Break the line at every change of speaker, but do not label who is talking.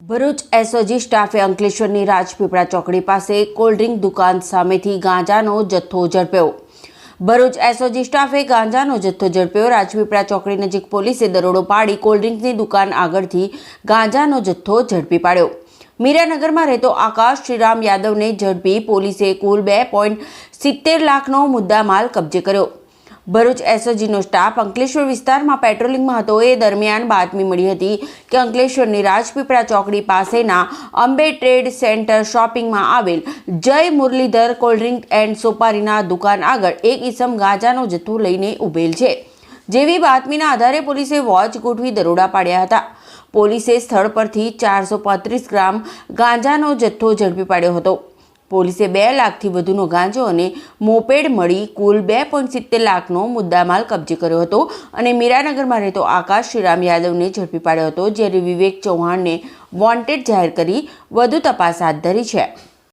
Bharuch SOG સ્ટાફે અંકલેશ્વરની રાજપીપળા ચોકડી પાસે કોલ્ડ્રિંક દુકાન સામેથી ગાંજાનો જથ્થો ઝડપ્યો। ભરૂચ એસઓજી સ્ટાફે ગાંજાનો જથ્થો ઝડપ્યો। રાજપીપળા ચોકડી નજીક પોલીસે દરોડો પાડી કોલ્ડ્રિંકની દુકાન આગળથી ગાંજાનો જથ્થો ઝડપી પાડ્યો। મીરાનગરમાં રહેતો આકાશ શ્રીરામ યાદવને ઝડપી પોલીસે કુલ 2.70 લાખનો મુદ્દામાલ કબજે કર્યો। ભરૂચ એસઓજીનો સ્ટાફ અંકલેશ્વર વિસ્તારમાં પેટ્રોલિંગમાં હતો। એ દરમિયાન બાતમી મળી હતી કે અંકલેશ્વરની રાજપીપળા ચોકડી પાસેના અંબે ટ્રેડ સેન્ટર શોપિંગમાં આવેલ જય મુરલીધર કોલ્ડ્રિંક એન્ડ સોપારીના દુકાન આગળ એક ઈસમ ગાંજાનો જથ્થો લઈને ઉભેલ છે। જેવી બાતમીના આધારે પોલીસે વોચ ગોઠવી દરોડા પાડ્યા હતા। પોલીસે સ્થળ પરથી 435 ગ્રામ ગાંજાનો જથ્થો ઝડપી પાડ્યો હતો। પોલીસે 2 લાખથી વધુનો ગાંજો અને મોપેડ મળી કુલ 2.70 લાખનો મુદ્દામાલ કબજે કર્યો હતો અને મીરાનગરમાં રહેતો આકાશ શ્રીરામ યાદવને ઝડપી પાડ્યો હતો, જ્યારે વિવેક ચૌહાણને વોન્ટેડ જાહેર કરી વધુ તપાસ હાથ ધરી છે।